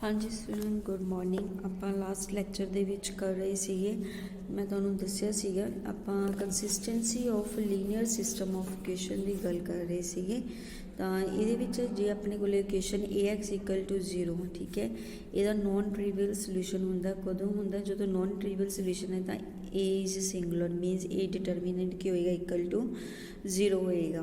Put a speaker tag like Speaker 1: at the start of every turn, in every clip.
Speaker 1: हाँ जी student good morning. ਆਪਾਂ last lecture ਦੇ ਵਿੱਚ ਕਰ ਰਹੇ ਸੀਗੇ, ਮੈਂ ਤੁਹਾਨੂੰ ਦੱਸਿਆ ਸੀਗਾ ਆਪਾਂ consistency of linear system of equation ਦੀ ਗੱਲ ਕਰ ਰਹੇ ਸੀਗੇ। ਤਾਂ ਇਹਦੇ ਵਿੱਚ ਜੇ ਆਪਣੇ ਕੋਲ ਇਕੁਏਸ਼ਨ Ax = 0 ਠੀਕ ਹੈ, ਇਹਦਾ ਨੋਨ ਟ੍ਰਿਵੀਅਲ ਸੋਲੂਸ਼ਨ ਹੁੰਦਾ ਕਦੋਂ ਹੁੰਦਾ, ਜਦੋਂ ਨੋਨ ਟ੍ਰਿਵੀਅਲ ਸੋਲੂਸ਼ਨ ਹੈ ਤਾਂ A is singular मीनस A determinant की होएगा इक्वल टू 0 होएगा।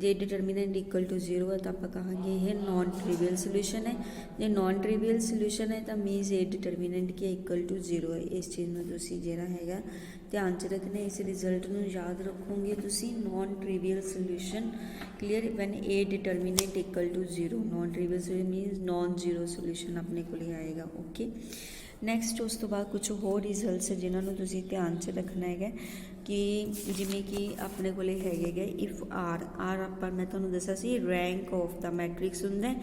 Speaker 1: जे डिटर्मिनेंट इक्वल टू 0 है तो आप कहेंगे ये नॉन ट्रिवियल सोल्यूशन है। जे नॉन ट्रिवियल सोल्यूशन है तो मीनस A डिटर्मिनेंट की इक्वल टू 0 है। इस चीज़ में तुसी जेड़ा हैगा ध्यान च रखना, इस रिजल्ट में याद रखोगे तुसी non trivial solution clear when A determinant equal to 0। Non trivial solution means non zero solution अपने को आएगा। ओके नैक्सट उस तो बाद कुछ होर रिजल्ट्स जिन्होंने तुसी ध्यान च रखना है कि जिमें कि अपने को है इफ आर आप मैं तुहानू दसा सी रैंक ऑफ द मैट्रिक्स हुंदा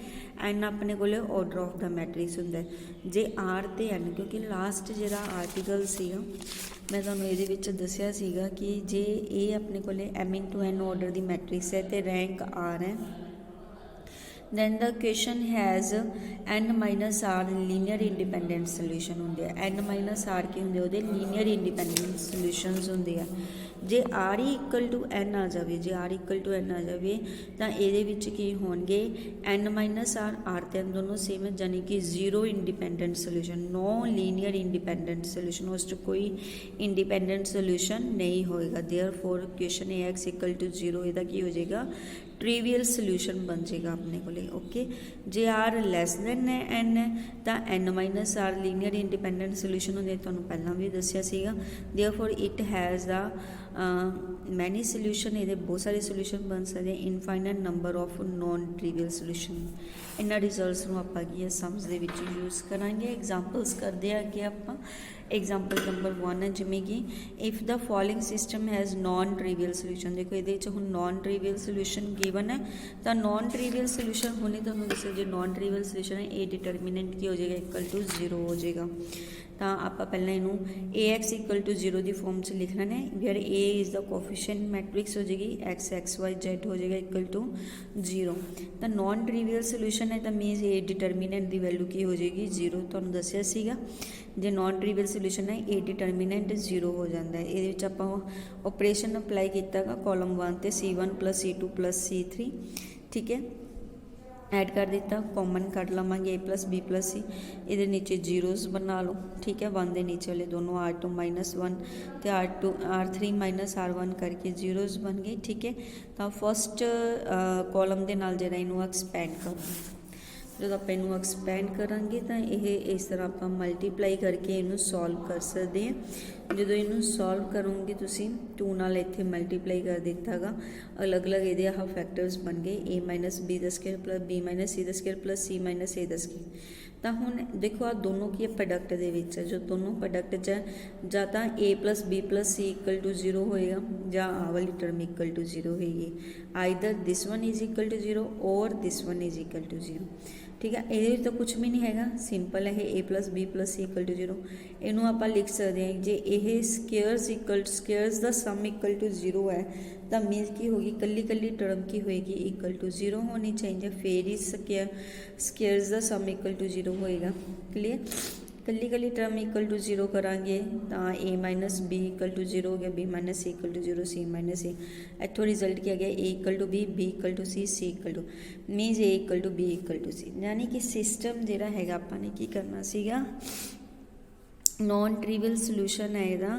Speaker 1: एन अपने को ऑर्डर ऑफ द मैट्रिक्स हुंदा। जे आर ते एन क्योंकि लास्ट जिहड़ा आर्टिकल सीगा मैं तुहानू इहदे विच दस्सिया सीगा कि जे ये अपने को M/n ऑर्डर दी मैट्रिक्स है तो रैंक आर है, then the question has n-r linear independent solution ਹੁੰਦੇ ਆ। n-r ਕੀ ਹੁੰਦੇ ਉਹਦੇ ਲੀਨੀਅਰ ਇੰਡੀਪੈਂਡੈਂਟ ਸੋਲੂਸ਼ਨਸ ਹੁੰਦੇ ਆ। ਜੇ r ਹੀ ਇਕੁਅਲ ਟੂ n ਆ ਜਾਵੇ, ਜੇ r ਇਕੁਅਲ ਟੂ n ਆ ਜਾਵੇ ਤਾਂ ਇਹਦੇ ਵਿੱਚ ਕੀ ਹੋਣਗੇ n-r r ਤੇ n ਦੋਨੋਂ ਸੇਮ ਹੈ, ਯਾਨੀ ਕਿ ਜ਼ੀਰੋ ਇੰਡੀਪੈਂਡੈਂਟ ਸੋਲੂਸ਼ਨ, ਨੋ ਲੀਨੀਅਰ ਇੰਡੀਪੈਂਡੈਂਟ ਸੋਲੂਸ਼ਨ, ਉਸ 'ਚ ਕੋਈ ਇੰਡੀਪੈਂਡੈਂਟ ਸੋਲੂਸ਼ਨ ਨਹੀਂ ਹੋਏਗਾ। देयरफॉर क्वेश्चन Ax = 0 ਇਹਦਾ ਕੀ ਹੋ ਜਾਏਗਾ ट्रिवियल सोल्यूशन बन जाएगा अपने को। ओके जे आर लैस दैन एन है तो n-r लीनियर इंडिपेंडेंट सोल्यूशन होंगे, तुहानू पहला भी दसिया सीगा। Therefore it has the many solution, ये बहुत सारे सोल्यूशन बन सकते हैं। Infinite number of non trivial solution. इन्होंने रिजल्ट्स में आप सम्स के यूज़ करांगे। एग्जाम्पल्स करते हैं कि आप एग्जाम्पल नंबर 1 है जिमें कि if the following system has non trivial solution. देखो ये हम नॉन ट्रिवियल सोल्यूशन गिवन है तो नॉन ट्रिवियल सोल्यूशन होने तो दसो जो नॉन ट्रिवियल सोल्यूशन है ए डिटर्मिनेंट की हो जाएगा इक्वल टू 0 हो जाएगा। तो आप पहले इनू Ax = 0 की फॉर्म से लिख लेना है, where A is the coefficient matrix हो जाएगी x y z हो जाएगा इक्वल टू 0। तो नॉन ट्रिवियल सोल्यूशन है तो मीनस A डिटर्मिनेंट की वैल्यू की हो जाएगी 0। तो दसिया सीगा जे नॉन ट्रिवियल सोल्यूशन है A डिटर्मिनेंट 0 हो जाता है। ये आप ऑपरेशन अप्लाई किया कॉलम 1 से C1 + C2 + C3 ठीक है, ऐड कर दिता, common cut लवेंगे A + B + C, ये नीचे जीरोज़ बना लो ठीक है। 1 के नीचे वाले दोनों R2 - 1 तो R3 - R1 करके जीरोज़ बन गए ठीक है। तो फस्ट कॉलम के नाल जिहड़ा इनू एक्सपैंड कर दो, जो आप इनू एक्सपैंड करांगे तो यह इस तरह आप मल्टीप्लाई करके इनू सॉल्व कर सकते हैं। जो इनू सॉल्व करोगे तुसी 2 नाल इत्थे मल्टीप्लाई कर दिता गा, अलग अलग ये आह फैक्टर्स बन गए A - B² + B - C² + C - A²। तो हुण देखो आ दोनों की प्रोडक्ट दे विच है, जो दोनों प्रोडक्ट च जां तां A + B + C = 0 होएगा जां आ वाली टर्म इक्वल टू 0 होएगी। Either this one is equal to 0 और this one is equal to 0 ठीक है। ये तो कुछ भी नहीं है, सिंपल है A + B + C = 0। इनू आप लिख सकते हैं जे ये squares the sum equal to 0 है तो मीनस की होगी कली कली टर्म की होएगी इक्वल टू 0 होनी चाहिए, फिर ही squares the sum equal to 0 होएगा। क्लियर, कली कली टर्म इक्वल टू 0 करांगे तो A - B = 0 हो गया, B - C = 0, C - A। इतों result क्या गया A = B, B = C, C = मीनस A = B = C, यानी कि सिस्टम जिहड़ा हैगा आपां ने की करना सीगा नॉन ट्रिवियल सोल्यूशन है यदा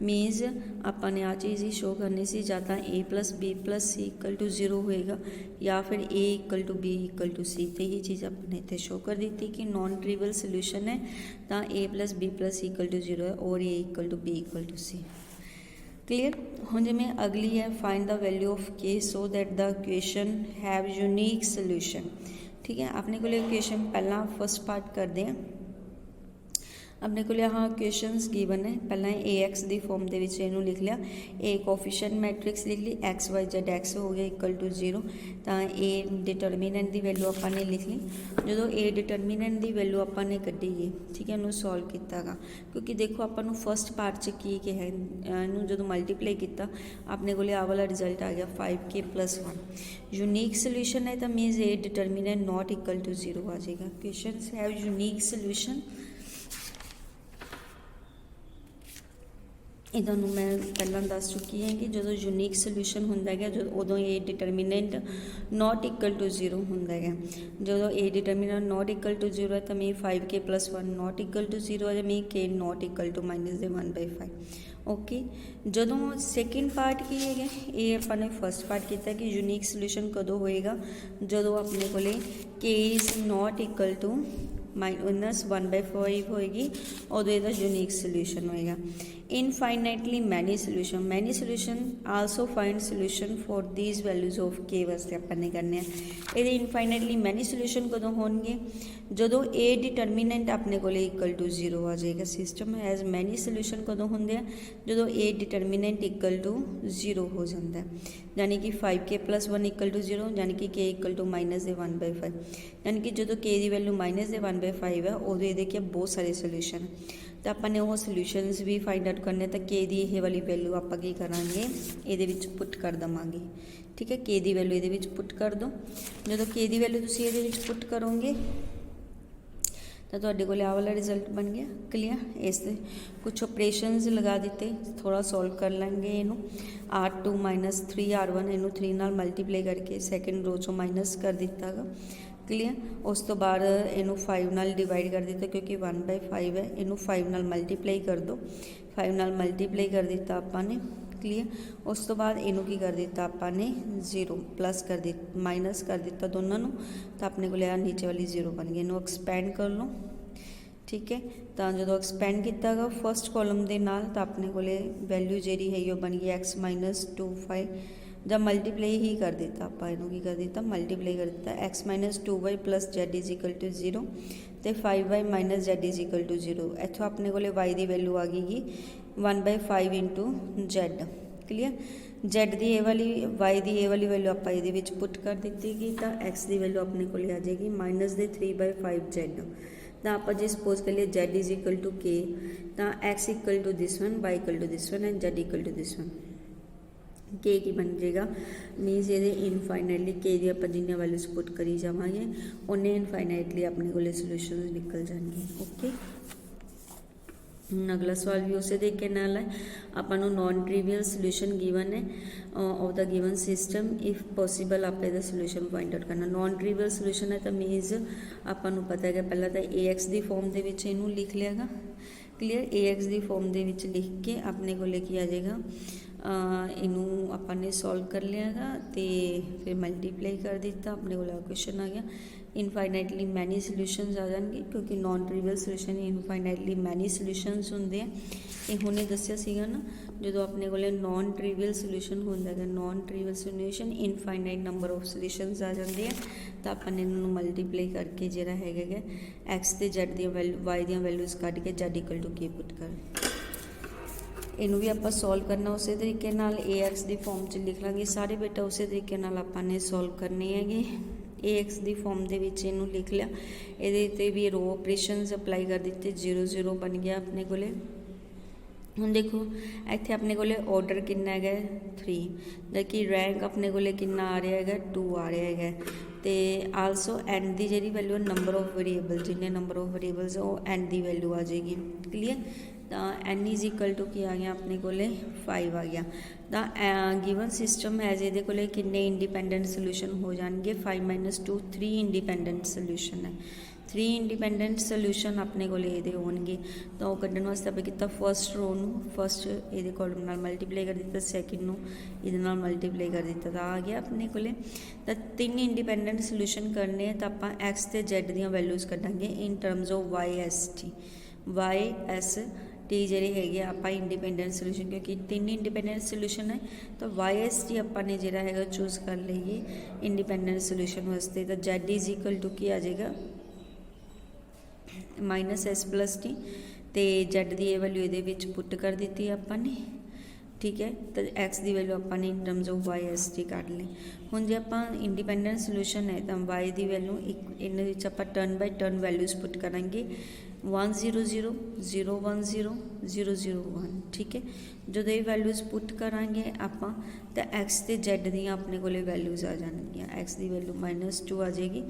Speaker 1: मीनस आपने आ चीज़ ही शो करनी सी, या तो A + B + C = 0 होएगा या फिर A = B = C। तो ये चीज़ आपने इतने शो कर दी थी कि नॉन ट्रिवियल सोल्यूशन है तो A + B + C = 0 है और A = B = C। क्लीयर। हुण जिवें अगली है find the value of K so that the equation have unique solution ठीक है। अपने को इक्वेशन पहला फर्स्ट पार्ट करते हैं। अपने को हाँ क्वेश्चनस गिवन है, पहला ए एक्स की फॉर्म के इनू लिख लिया, ए कोफिशिएंट मैट्रिक्स लिख ली, एक्स वाई जेड एक्स हो गया इक्वल टू 0, तो ए डिटरमीनेंट की वैल्यू आपने लिख ली। जो ए डिटरमीनेंट की वैल्यू आपने कढ़ी है, ठीक है, इनू सॉल्व किया गा, क्योंकि देखो आपको फस्ट पार्ट च की है, इनू जो मल्टीप्लाई किया अपने को आ वाला रिजल्ट आ गया 5k+1। यूनीक सोल्यूशन है तो means a determinant not equal to 0 आ जाएगा। क्वेश्चन हैव यूनीक सोल्यूशन, ये तुहानूं मैं पहला दस चुकी है कि जो यूनीक सोल्यूशन होंदा है जो उदों ए डिटरमीनेंट नॉट इक्वल टू 0 होंदा है। जो ए डिटरमीनेंट नॉट इक्वल टू 0 है तो mean 5k+1 not equal to 0 है, mean k not equal to -1/5। Okay, जो सैकेंड पार्ट की है ये अपने फस्ट पार्ट किया कि यूनीक सोल्यूशन कदों होएगा जो अपने को k is not equal to -1/5 होएगी, उदों यदा यूनीक सोल्यूशन होएगा। Infinitely many solution also find solution for these values of k वास्ते अपने करने ये इनफाइनाइटली मैनी सोल्यूशन कदों होंगे जो ए डिटरमीनेंट अपने को इक्वल टू 0 आ जाएगा। सिस्टम हैज़ मैनी सोल्यूशन कदों होंगे जो ए डिटरमीनेंट इक्वल टू 0 हो जाता है, यानी कि 5k+1 इक्वल टू 0, यानी कि k इक्वल टू -1/5, यानी कि जो k की वैल्यू -1/5 है उदों ये बहुत सारे सोल्यूशन तो अपने वो सोल्यूशनस भी फाइंड आउट करने तो के दी ये वाली वैल्यू आप की करा ये पुट कर देवांगे, ठीक है, के दी वैल्यू ये पुट कर दो। जो के दी वैल्यू तुम ये पुट करोगे तो तुहाडे कोल आ वाला रिजल्ट बन गया। क्लीयर, इस कुछ ऑपरेशनस लगा दिते, थोड़ा सॉल्व कर लेंगे इनू। R2 - 3R1 इनू 3 नाल मल्टीप्लाई करके सैकेंड रो चो माइनस कर दिता गा। क्लीयर, उस तो बाद इनू 5 नाल डिवाइड कर दिता क्योंकि 1/5 है, इनू 5 नाल मल्टीप्लाई कर दो, 5 नाल मल्टीप्लाई कर दिता आपने। क्लीयर, उस तो बाद इनू की कर दिता आपने 0 प्लस कर दी माइनस कर दिता दोनों नू, तो अपने को नीचे वाली 0 बन गई। इनू एक्सपैंड कर लो, ठीक है, तो जो एक्सपैंड किया फस्ट कॉलम के नाल तो अपने को वैल्यू जी है वो बन गई x - 2y, जब मल्टीप्लाई ही कर दिता आप इनू की कर दिता मल्टीप्लाई कर दिता x - 2y + z is equal to 0 तो 5y - z is equal to 0। इतों अपने को y की वैल्यू आ गई 1/5 × z। क्लीयर, z की ये वाली y की ये वाली वैल्यू आप ये पुट कर दी गई तो x की वैल्यू अपने को आ जाएगी -3/5z। तो आप जो सपोज कर लिए z is equal to k तो x equal to this one, y equal to this one and z equal to this one. K की बन जाएगा मीनस ये इनफाइनाइटली के दी आप जिन्हें वैल्यूज पुट करी जावांगे उन्हें इनफाइनाइटली अपने को सोल्यूशन निकल जाएंगे। ओके, अगला सवाल भी उस तरीके नाल है, अपन नॉन ट्रिवियल सोल्यूशन गिवन है of the given system, if possible आप सोल्यूशन पॉइंट आउट करना। नॉन ट्रिवियल सोल्यूशन है तो मीनस आपको पता है पहला तो ए एक्स की फॉर्म के इनू लिख लिया। क्लीयर, ए एक्स की फॉर्म के लिख के अपने को लेके आ जाएगा, इनू अपने सॉल्व कर लिया तो फिर मल्टीप्लाई कर दिता, अपने को क्वेश्चन आ गया। इनफाइनाइटली मैनी सोल्यूशनस आ जाएंगे क्योंकि non trivial solution infinitely many solutions होंगे हैं। ये हमने दसिया सीगा ना जो अपने को नॉन ट्रिवियल सोल्यूशन होंदा है, non trivial solution infinite number of solutions आ जाते हैं तो अपन इन्होंने मल्टीप्लाई करके जोड़ा है एक्स ते जेड दी वैल्यू वाई दी वैल्यूज कट के z equal to k put कर इनू भी आप सॉल्व करना उस तरीके नाल ए एक्स की फॉर्म च लिख लाँगे सारे बेटा उस तरीके नाल आपने सॉल्व करने हैं। ए एक्स की फॉर्म के इनू लिख लिया, ये भी रो ऑपरेशनस अप्लाई कर दिते, 0 0 बन गया अपने को। हुण देखो इत्थे अपने को ऑर्डर कितना है 3, जबकि रैंक अपने को कितना आ रहा है 2 आ रहा है। तो आलसो एंड की जी वैल्यू नंबर ऑफ वेरीएबल जिन्हें नंबर ऑफ वेरीएबल्स वो एंड की वैल्यू आ जाएगी। क्लीयर, तो एन इज इक्वल टू की आ गया अपने को 5 आ गया। तो गिवन सिस्टम है ये को किन्ने इंडिपेंडेंट सोल्यूशन हो जाएंगे 5 - 2 3 इंडिपेंडेंट सोल्यूशन है। 3 इंडिपेंडेंट सोल्यूशन अपने को ये होंगे तो कढ़ने वास्ते आप किया फस्ट रो फस्ट ये कॉलम नाल मल्टीप्लाई कर दिता, सैकेंड ये मल्टीप्लाई कर दिता तो आ गया अपने को। तो 3 इंडिपेंडेंट सोल्यूशन करने तो आप एक्स ते जेड दी वैल्यूज कढ़ांगे in terms of y s t जी है आप इंडिपेंडेंट सोल्यूशन क्योंकि 3 इंडिपेंडेंट सोल्यूशन है तो वाई एस टी अपने जो है चूज कर लीए इंडिपेंडेंट सोल्यूशन वास्ते। तो जेड इज इक्वल टू की आ जाएगा -s + t तो Z की ये वैल्यू ये पुट कर दी आपां ने, ठीक है। तो एक्स की वैल्यू आपां in terms of y s t कढ़ ली। हुण जे आपां इंडिपेंडेंट सोल्यूशन है तो वाई की वैल्यू इन आपां turn by turn values put करांगे 1 0 0 0 1 0 0 0 1, ठीक है। जो ये वैल्यूज पुट करांगे आपां तो एक्स ते Z दी अपने कोले वैल्यूज आ जाएगियां। एक्स की वैल्यू -2 आ जाएगी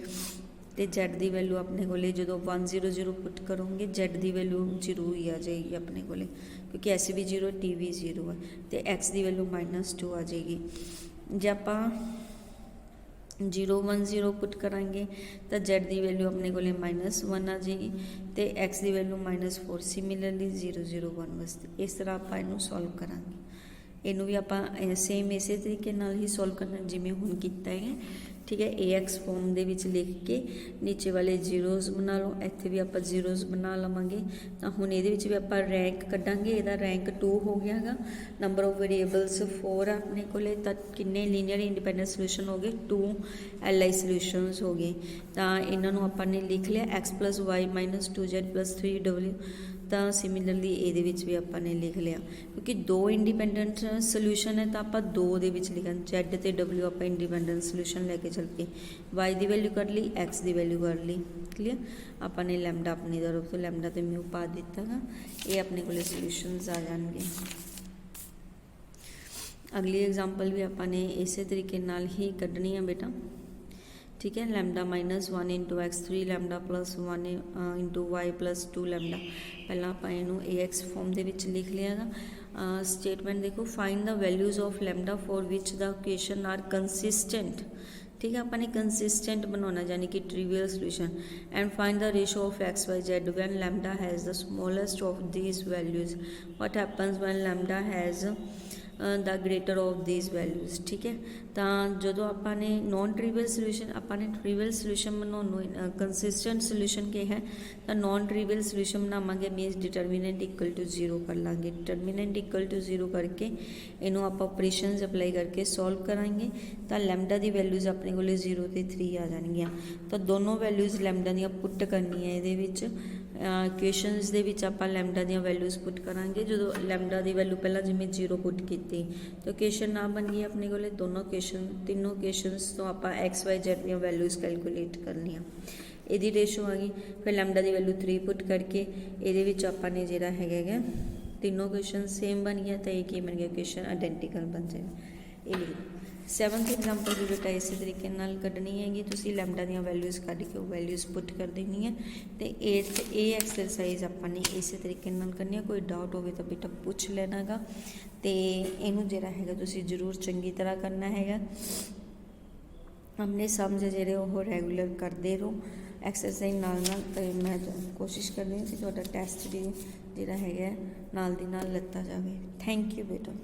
Speaker 1: तो Z की वैल्यू अपने को जो 1 0 0 पुट करोगे Z की वैल्यू 0 ही आ जाएगी अपने को, क्योंकि S भी 0 T भी 0 है। तो X की वैल्यू -2 आ जाएगी। जे आप 0 1 0 पुट करांगे तो Z की वैल्यू अपने को -1 आ जाएगी तो X की वैल्यू -4। सिमिलरली 0 0 1 वास्ते इस तरह आप इनू सॉल्व करांगे। इनू भी आप सेम इस तरीके नाल ही सॉल्व करना जिवें हुण कीता है, ठीक है। AX फॉर्म दे विच लिख के नीचे वाले जीरोज़ बना लो, इत्थे भी आप जीरोज़ बना लवांगे। तो हुण इहदे विच भी आप रैंक कड्डांगे, इहदा रैंक 2 हो गया गा। नंबर ऑफ वेरीएबल्स 4 अपने कोले, तो किन्ने लीनियर इंडिपेंडेंट सोल्यूशन हो गए 2 LI सोल्यूशनस हो गए। तो इन्हां नूं आपां ने लिख लिया x + y - 2z + 3w। तो सिमिलरली ये भी आपने लिख लिया, क्योंकि 2 इंडिपेंडेंट सोल्यूशन है तो आप 2 लिखा Z तो W आप इंडिपेंडेंट सोल्यूशन लैके चल के Y की वैल्यू कर ली, X की वैल्यू कर ली, क्लीयर। आपने लैम्डा अपनी तरफ तो लैम्डा तो म्यू पा दिता है, ये अपने को सोल्यूशनस आ जाएंगे। अगली एग्जाम्पल भी आपने इस तरीके नाल ही कढ़नी है बेटा, ठीक है। Lambda -1 × x 3 lambda +1 × y + 2 lambda. पहला आप इनू AX फॉर्म दे विच लिख लिया। स्टेटमेंट देखो, find the values of lambda for which the equation are consistent, ठीक है। आपने कंसिस्टेंट बनाना यानी कि trivial solution. And find the ratio of x y z when lambda has the smallest of these values. What happens when lambda has the greater of these values, ठीक है। तो जो आपने नॉन ट्रिवियल सोल्यूशन, आपने trivial solution बनाने consistent solution के है तो नॉन ट्रिवियल सोल्यूशन बनावे मीनस डिटर्मिनेंट इक्वल टू 0 कर लाँगे। डिटर्मिनेंट इक्वल टू 0 करके इनू आप ऑपरेशनस अप्लाई करके सॉल्व करांगे तो लैम्डा की वैल्यूज़ अपने को 0 ते 3 आ जाएगियाँ। तो दोनों वैल्यूज़ लैम्डा दी पुट करनी है ये इक्वेशनस दे विच आपां लैम्डा दी वैल्यूज़ पुट करांगे। जो लैम्डा की वैल्यू पहला जिवें 0 पुट की तो इक्वेशन ना बन गई अपने को दोनों इक्वेशन, तीनों इक्वेशनस तो आप x y z दी वैल्यूज़ कैलकुलेट कर लिया, यदी रेशो आ गई। फिर लैम्डा की वैल्यू 3 पुट करके ये आपने जोड़ा है तीनों इक्वेशन सेम बन गया तो एक ही बन गया, इक्वेशन आइडेंटिकल बन जाएगा। ये 7th एग्जाम्पल भी बेटा इस तरीके नाल कढ़नी हैगी, तुसीं लैम्डा दी वैल्यूज़ कढ़ के वैल्यूज़ पुट कर देनी है। तो 8th ये एक्सरसाइज आपने इस तरीके नाल करनी है। कोई डाउट हो तो बेटा पूछ लेना गा। तो इनू जिहड़ा हैगा तुसीं जरूर चंगी तरह करना हैगा, हमने समझ जिहड़े वो रैगूलर करते रहो एक्सरसाइज नाल नाल। तो मैं कोशिश कर रही हूँ कि तुहाडा टैसट भी जिहड़ा हैगा नाल दी नाल लत्ता जावे। थैंक यू बेटा।